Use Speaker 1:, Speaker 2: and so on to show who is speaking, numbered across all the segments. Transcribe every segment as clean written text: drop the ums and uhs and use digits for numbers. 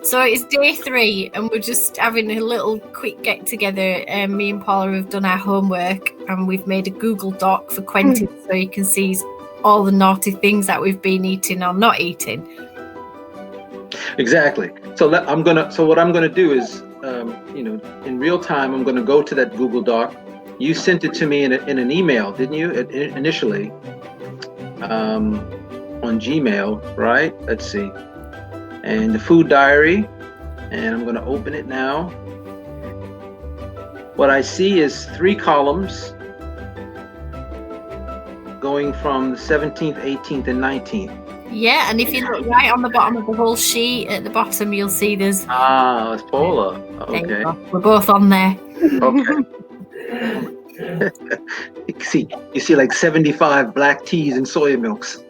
Speaker 1: So it's day 3 and we're just having a little quick get together. Me and Paula have done our homework and we've made a Google Doc for Quentin so you can see all the naughty things that we've been eating or not eating.
Speaker 2: Exactly. So what I'm gonna do is, in real time, I'm gonna go to that Google Doc. You sent it to me in an email, didn't you? Initially, on Gmail, right? Let's see. And the Food Diary, and I'm gonna open it now. What I see is 3 columns going from the 17th, 18th, and 19th.
Speaker 1: Yeah, and if you look right on the bottom of the whole sheet, at the bottom you'll see there's...
Speaker 2: it's Paula. Okay.
Speaker 1: We're both on there.
Speaker 2: Okay. You see like 75 black teas and soya milks.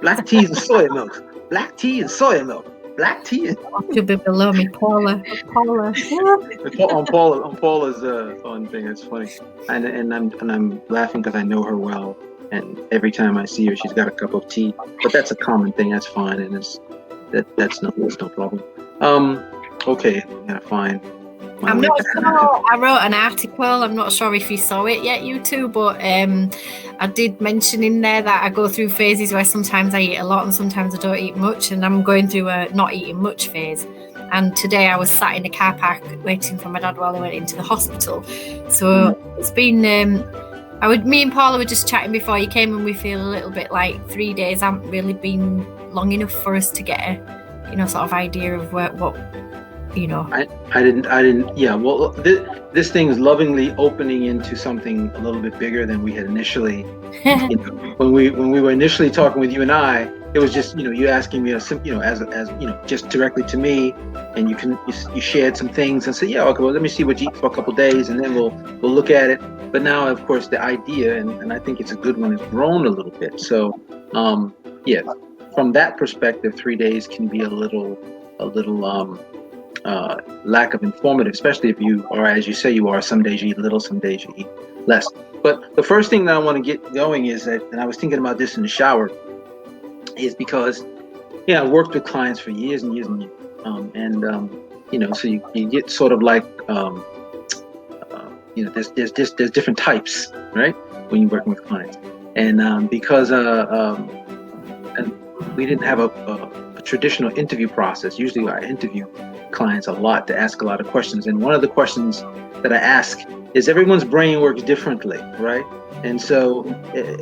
Speaker 2: Black teas and soya milks. Black tea and soya milk. Black tea.
Speaker 1: Should be below me, Paula.
Speaker 2: on Paula's on thing. It's funny, and I'm laughing because I know her well, and every time I see her, she's got a cup of tea. But that's a common thing. That's fine, and that's no problem. Okay, I gotta find.
Speaker 1: I'm not sure. I wrote an article. I'm not sure if you saw it yet, you two, but I did mention in there that I go through phases where sometimes I eat a lot and sometimes I don't eat much, and I'm going through a not eating much phase. And today I was sat in a car park waiting for my dad while I went into the hospital. So it's been. Me and Paula were just chatting before you came, and we feel a little bit like 3 days haven't really been long enough for us to get a, sort of idea of what.
Speaker 2: I didn't. Yeah. Well, this thing is lovingly opening into something a little bit bigger than we had initially. When we were initially talking with you and I, it was just you asking me as just directly to me, and you shared some things and said, yeah, okay, well, let me see what you eat for a couple of days, and then we'll look at it. But now, of course, the idea, and I think it's a good one, has grown a little bit. So, yeah, from that perspective, 3 days can be a little. Lack of informative, especially if you are, as you say you are, some days you eat little, some days you eat less. But the first thing that I want to get going is that, and I was thinking about this in the shower, is because, I worked with clients for years and years and years. So you get sort of like, there's different types, right? When you're working with clients. And because and we didn't have a traditional interview process. Usually I interview clients a lot to ask a lot of questions, and one of the questions that I ask is everyone's brain works differently, right? And so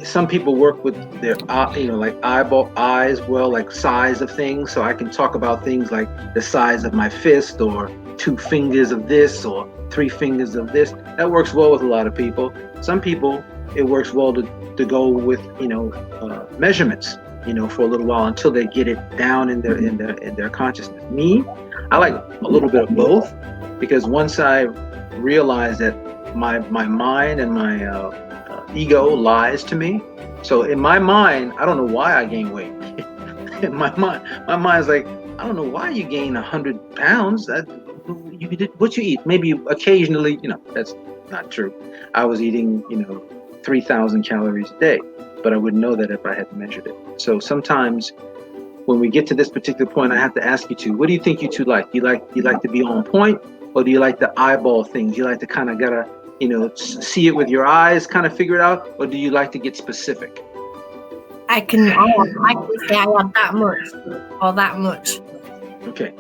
Speaker 2: some people work with their like eyes, well, like size of things. So I can talk about things like the size of my fist, or 2 fingers of this, or 3 fingers of this. That works well with a lot of people. Some people, it works well to go with measurements, for a little while until they get it down in their consciousness. Me, I like a little bit of both, because once I realize that my mind and my ego lies to me. So in my mind, I don't know why I gain weight. In my mind's like, I don't know why you gain 100 pounds. What you eat? Maybe occasionally, that's not true. I was eating, 3,000 calories a day, but I wouldn't know that if I had measured it. So sometimes when we get to this particular point, I have to ask you two, what do you think you two like? Do you like to be on point, or do you like to eyeball things? You like to kind of gotta, see it with your eyes, kind of figure it out, or do you like to get specific?
Speaker 1: I can say I want that much or that much.
Speaker 2: Okay.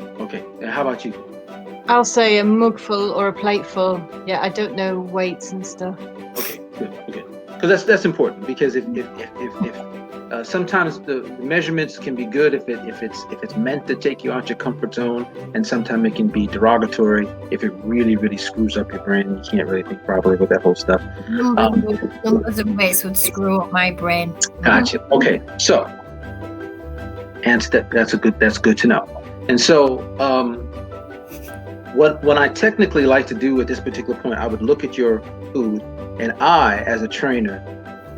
Speaker 2: How about you?
Speaker 3: I'll say a mugful or a plateful. Yeah, I don't know weights and stuff.
Speaker 2: Okay, good. Because that's important, because if sometimes the measurements can be good if it's meant to take you out your comfort zone, and sometimes it can be derogatory if it really, really screws up your brain. You can't really think properly with that whole stuff.
Speaker 1: Numbers and weights would screw up my brain.
Speaker 2: Gotcha. Okay, so that's good to know. And so what I technically like to do at this particular point, I would look at your food, and I, as a trainer,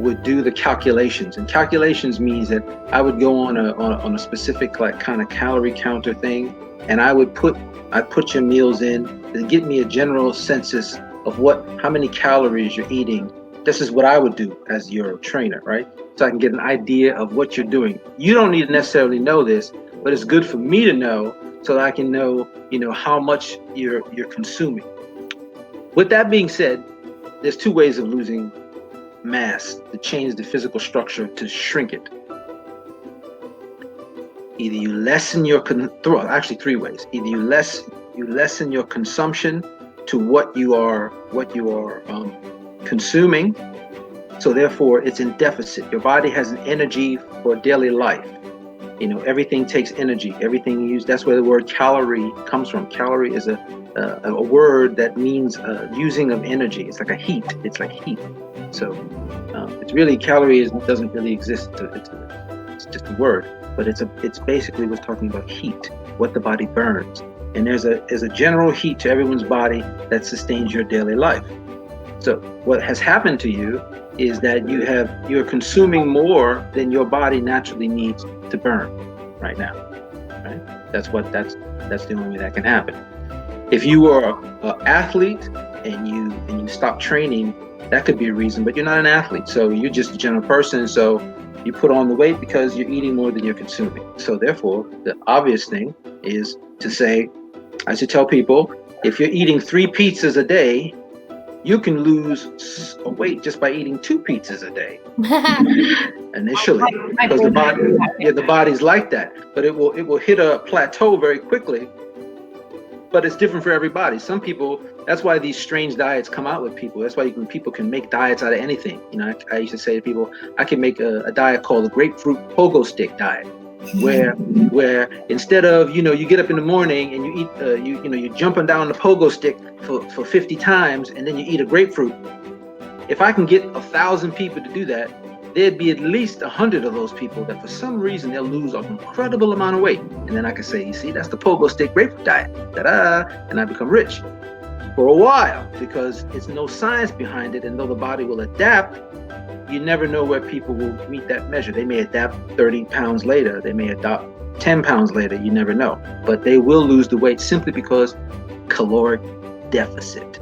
Speaker 2: would do the calculations. And calculations means that I would go on a specific like kind of calorie counter thing, and I put your meals in to get me a general census of how many calories you're eating. This is what I would do as your trainer, right? So I can get an idea of what you're doing. You don't need to necessarily know this, but it's good for me to know so that I can know, how much you're consuming. With that being said, there's two ways of losing mass to change the physical structure, to shrink it. Either you lessen your actually three ways. Either you lessen your consumption to what you are consuming, so therefore it's in deficit. Your body has an energy for daily life. Everything takes energy. Everything you use. That's where the word calorie comes from. Calorie is a word that means using of energy. It's like a heat. It's like heat. So it's really calorie doesn't really exist. It's just a word, but it's basically what's talking about heat, what the body burns. And there's a general heat to everyone's body that sustains your daily life. So what has happened to you is that you're consuming more than your body naturally needs to burn right now. Right? That's the only way that can happen. If you are an athlete and you stop training, that could be a reason, but you're not an athlete. So you're just a general person. So you put on the weight because you're eating more than you're consuming. So therefore, the obvious thing is to say, I should tell people, if you're eating 3 pizzas a day, you can lose weight just by eating 2 pizzas a day initially, because the body's like that. But it will hit a plateau very quickly. But it's different for everybody. Some people, that's why these strange diets come out with people. That's why people can make diets out of anything. I used to say to people, I can make a diet called the grapefruit pogo stick diet, where instead of, you get up in the morning and you eat, you're jumping down the pogo stick for 50 times and then you eat a grapefruit. If I can get 1,000 people to do that, there'd be at least 100 of those people that for some reason they'll lose an incredible amount of weight. And then I can say, you see, that's the pogo stick grapefruit diet. Ta-da! And I become rich for a while because it's no science behind it. And though the body will adapt, you never know where people will meet that measure. They may adapt 30 pounds later. They may adapt 10 pounds later. You never know. But they will lose the weight simply because caloric deficit.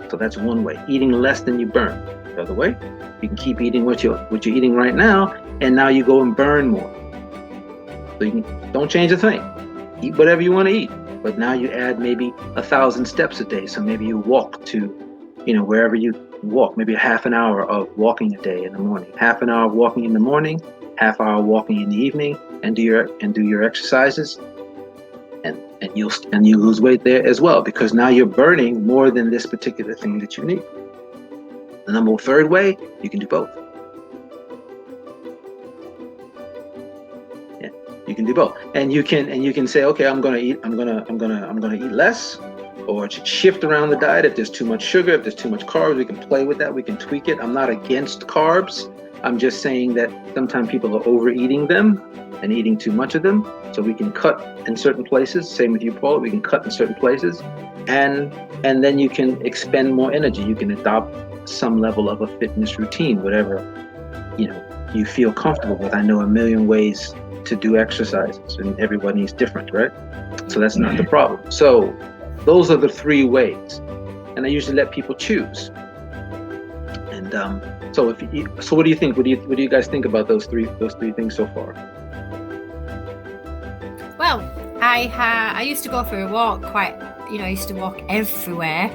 Speaker 2: So that's one way, eating less than you burn. The other way, you can keep eating what you're eating right now, and now you go and burn more. So you don't change a thing. Eat whatever you want to eat, but now you add maybe 1,000 steps a day. So maybe you walk to, wherever you walk, maybe a half an hour of walking a day in the morning, half an hour of walking in the morning, half hour walking in the evening, and do your exercises, and you lose weight there as well, because now you're burning more than this particular thing that you need. The third way, you can do both. Yeah, you can do both, and you can say, okay, I'm gonna eat less, or shift around the diet. If there's too much sugar, if there's too much carbs, we can play with that. We can tweak it. I'm not against carbs. I'm just saying that sometimes people are overeating them and eating too much of them. So we can cut in certain places. Same with you, Paula. We can cut in certain places, and then you can expend more energy. You can adopt some level of a fitness routine, whatever you feel comfortable with. I know a million ways to do exercises, and everybody's different, right? So that's not the problem. So those are the 3 ways, and I usually let people choose. And so what do you think? What do you guys think about those three things so far?
Speaker 1: Well, I used to go for a walk I used to walk everywhere,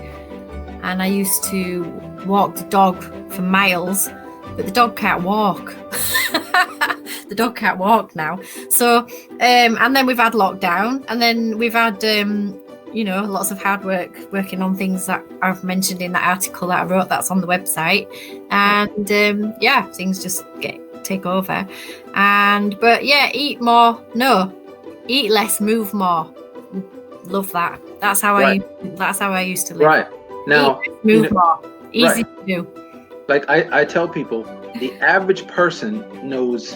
Speaker 1: and I used to walk the dog for miles, but the dog can't walk. The dog can't walk now. So, and then we've had lockdown, and then we've had, lots of hard working on things that I've mentioned in that article that I wrote that's on the website. And things just take over. Eat less, move more. Love that. That's how I used to live.
Speaker 2: Right. Now,
Speaker 1: move more. Easy to do.
Speaker 2: Like I tell people, the average person knows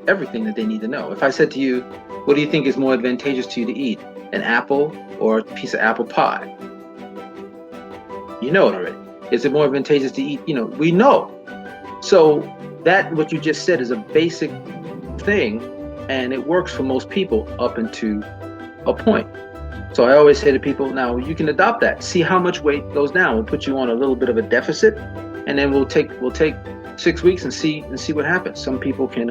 Speaker 2: everything that they need to know. If I said to you, what do you think is more advantageous to you to eat? An apple or a piece of apple pie? You know it already. Is it more advantageous to eat? We know. So that what you just said is a basic thing, and it works for most people up into a point. So I always say to people, now you can adopt that. See how much weight goes down. We'll put you on a little bit of a deficit, and then we'll take 6 weeks and see what happens. Some people can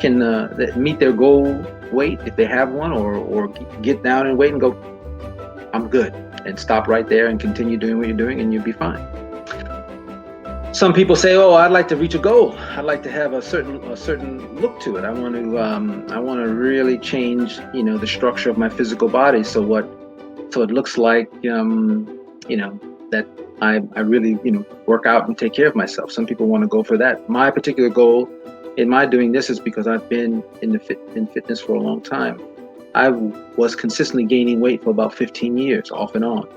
Speaker 2: that meet their goal weight if they have one, or get down and weight and go, I'm good, and stop right there and continue doing what you're doing, and you'll be fine. Some people say, "Oh, I'd like to reach a goal. I'd like to have a certain look to it. I want to really change, the structure of my physical body, so it looks like, that I really, work out and take care of myself." Some people want to go for that. My particular goal in my doing this is because I've been in fitness for a long time. I was consistently gaining weight for about 15 years, off and on,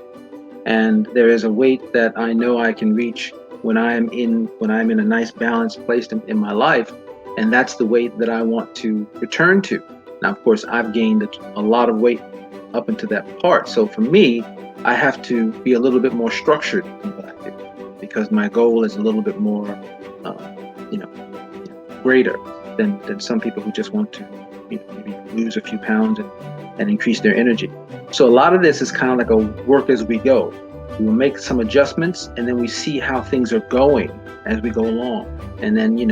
Speaker 2: and there is a weight that I know I can reach when I'm in a nice balanced place in my life, and that's the weight that I want to return to. Now, of course, I've gained a lot of weight up into that part. So for me, I have to be a little bit more structured in what I do, because my goal is a little bit more, greater than some people who just want to, maybe lose a few pounds and increase their energy. So a lot of this is kind of like a work as we go. We will make some adjustments, and then we see how things are going as we go along. And then, we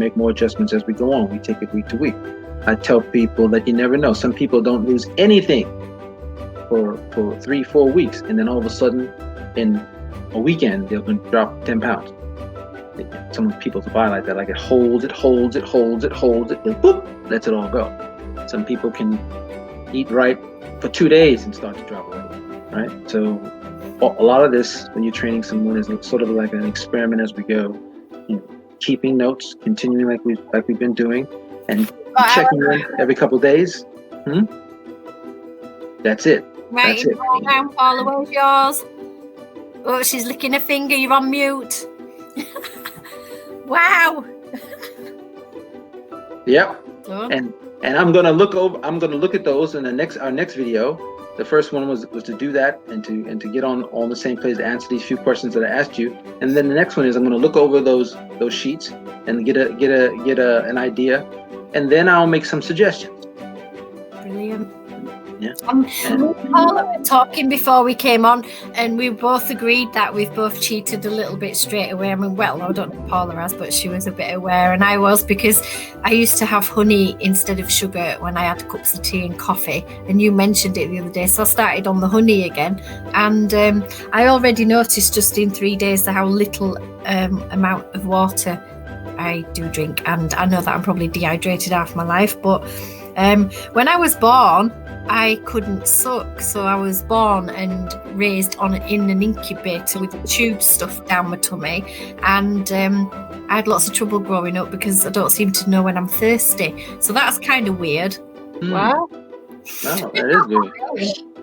Speaker 2: make more adjustments as we go on. We take it week to week. I tell people that you never know. Some people don't lose anything for 3-4 weeks, and then all of a sudden, in a weekend, they'll drop 10 pounds. Some people buy like that, like it holds it, and boop, lets it all go. Some people can eat right for 2 days and start to drop weight, right? So a lot of this, when you're training someone, is sort of like an experiment as we go. Keeping notes, continuing like we've been doing, and checking in every couple of days. That's it.
Speaker 1: Right, down, Paula, where's yours? Oh, she's licking her finger. You're on mute. Wow.
Speaker 2: Yep. Oh. And I'm gonna look at those in our next video. The first one was to do that and to get on all the same place to answer these few questions that I asked you. And then the next one is I'm gonna look over those sheets and get an idea, and then I'll make some suggestions.
Speaker 1: Brilliant.
Speaker 2: Yeah.
Speaker 1: Paula were talking before we came on, and we both agreed that we've both cheated a little bit straight away. I mean, well, I don't know if Paula has, but she was a bit aware, and I was, because I used to have honey instead of sugar when I had cups of tea and coffee, and you mentioned it the other day, so I started on the honey again, and I already noticed just in 3 days how little amount of water I do drink, and I know that I'm probably dehydrated half my life, but when I was born, I couldn't suck, so I was born and raised in an incubator with tube stuffed down my tummy, and I had lots of trouble growing up because I don't seem to know when I'm thirsty. So that's kind of weird.
Speaker 3: Wow.
Speaker 2: Wow, that is weird.